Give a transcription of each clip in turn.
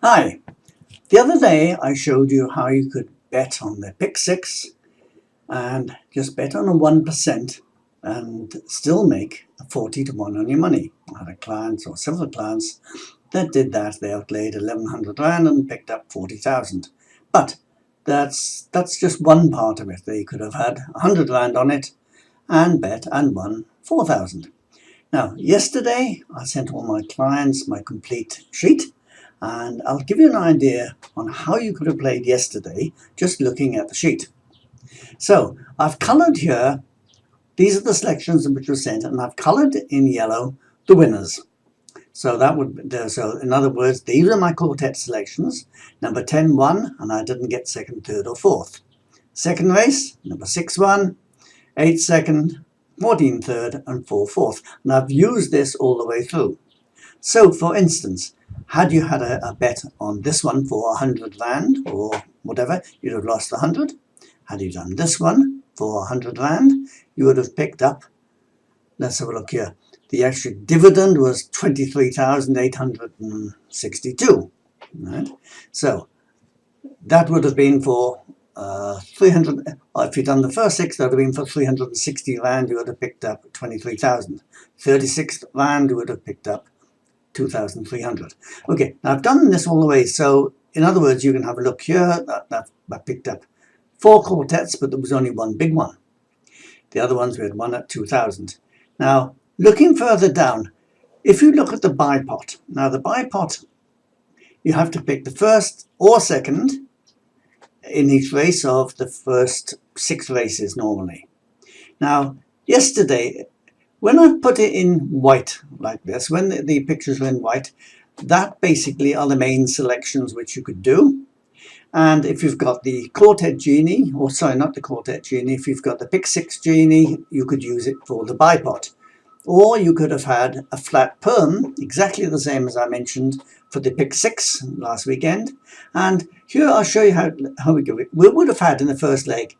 Hi, the other day I showed you how you could bet on the pick six and just bet on a 1% and still make a 40 to 1 on your money. I had a client or several clients that did that. They outlaid 1100 Rand and picked up 40,000. But that's just one part of it. They could have had 100 Rand on it and bet and won 4,000. Now, yesterday I sent all my clients my complete sheet, and I'll give you an idea on how you could have played yesterday just looking at the sheet. So I've coloured here, these are the selections which were sent, and I've coloured in yellow the winners. So in other words, these are my quartet selections. Number 10 won, and I didn't get second, third or fourth. Second race, number 6 won, 8 second, 14 third and 4 fourth. And I've used this all the way through. So for instance, had you had a bet on this one for 100 Rand or whatever, you'd have lost 100. Had you done this one for 100 Rand, you would have picked up, let's have a look here, the extra dividend was 23,862. Right? So that would have been for 300, if you'd done the first 6, that would have been for 360 Rand, you would have picked up 23,000. 36 Rand, you would have picked up 2,300. Okay, now I've done this all the way, so in other words, you can have a look here. I picked up 4 quartets, but there was only one big one. The other ones we had one at 2,000. Now, looking further down, if you look at the Bipot, now the Bipot, you have to pick the first or second in each race of the first 6 races normally. Now, yesterday, when I put it in white like this, when the pictures are in white, that basically are the main selections which you could do. And if you've got the quartet genie, or sorry, not the quartet genie, if you've got the pick 6 genie, you could use it for the Bipot. Or you could have had a flat perm, exactly the same as I mentioned for the pick 6 last weekend. And here I'll show you how we do it. We would have had in the first leg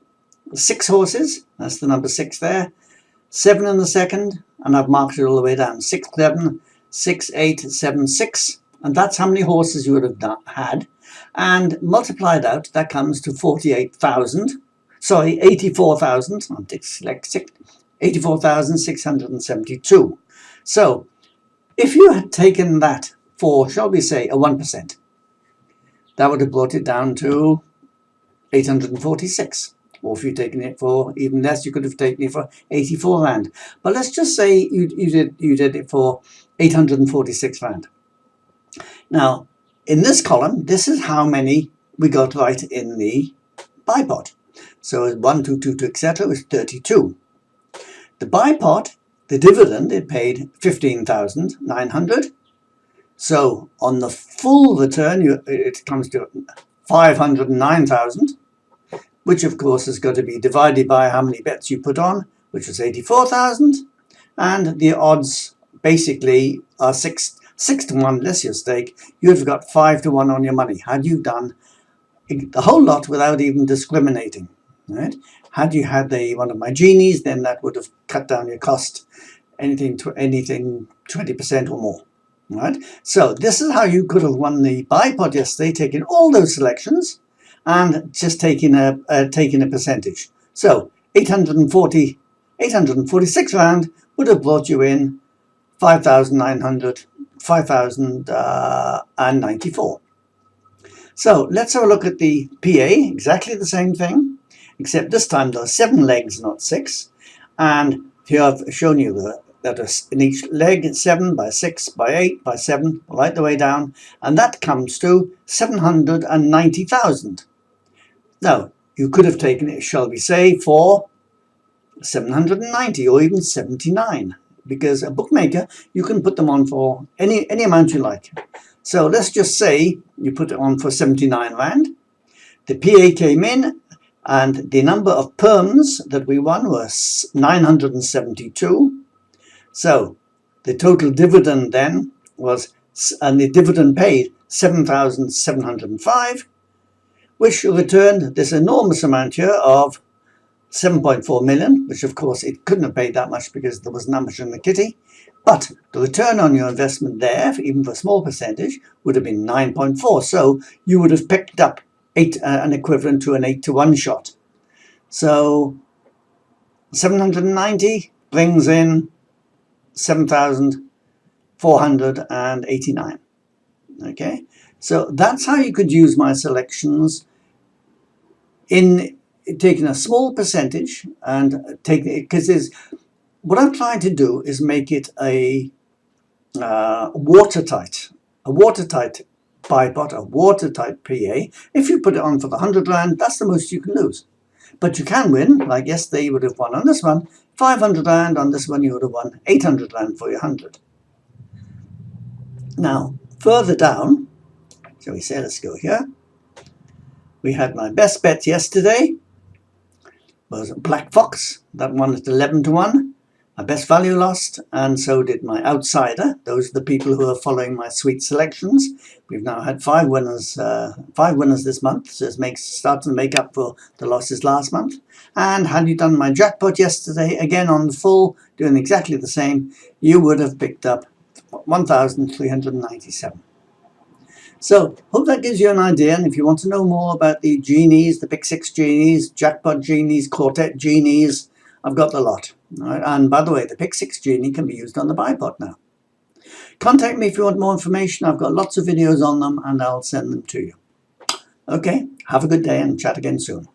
6 horses, that's the number 6 there, 7 in the second, and I've marked it all the way down, 6, 7, 6, 8, 7, 6, and that's how many horses you would have had, and multiplied out, that comes to 84,000, I'm dyslexic, 84,672. So, if you had taken that for, shall we say, a 1%, that would have brought it down to 846. Or if you'd taken it for even less, you could have taken it for 84 Rand. But let's just say you did it for 846 Rand. Now, in this column, this is how many we got right in the Bipot. So 1, 2, 2, 2, etc. was 32. The Bipot, the dividend, it paid 15,900. So on the full return, it comes to 509,000. Which of course has got to be divided by how many bets you put on, which was 84,000, and the odds basically are 6 to 1 less your stake. You've got 5 to 1 on your money. Had you done the whole lot without even discriminating, right? Had you had one of my genies, then that would have cut down your cost anything 20% or more, right? So this is how you could have won the Bipot yesterday, taking all those selections and just taking a percentage. So 846 Rand would have brought you in 5,094. So let's have a look at the PA, exactly the same thing, except this time there are 7 legs, not 6. And here I've shown you that in each leg 7 by 6 by 8 by 7, right the way down, and that comes to 790,000. Now, you could have taken it, shall we say, for 790 or even 79, because a bookmaker, you can put them on for any amount you like. So let's just say you put it on for 79 Rand. The PA came in, and the number of perms that we won was 972. So the total dividend then was, and the dividend paid 7,705. Which returned this enormous amount here of 7.4 million, which of course it couldn't have paid that much because there was not much in the kitty. But the return on your investment there, even for a small percentage, would have been 9.4. So you would have picked up an equivalent to an 8-to-1 shot. So 790 brings in 7,489. Okay, so that's how you could use my selections in taking a small percentage and taking it, because what I'm trying to do is make it a watertight Bipot, a watertight PA. If you put it on for the 100 Rand, that's the most you can lose. But you can win, like yesterday you would have won on this one, 500 Rand, on this one you would have won 800 Rand for your 100. Now, further down, shall we say, let's go here. We had my best bet yesterday, was Black Fox, that one at 11-to-1. My best value lost, and so did my outsider. Those are the people who are following my sweet selections. We've now had 5 winners this month, so it starts to make up for the losses last month. And had you done my jackpot yesterday, again on the full, doing exactly the same, you would have picked up 1,397. So, hope that gives you an idea, and if you want to know more about the genies, the Pick 6 genies, jackpot genies, quartet genies, I've got the lot. Right? And by the way, the Pick 6 genie can be used on the Bipot now. Contact me if you want more information. I've got lots of videos on them and I'll send them to you. Okay, have a good day and chat again soon.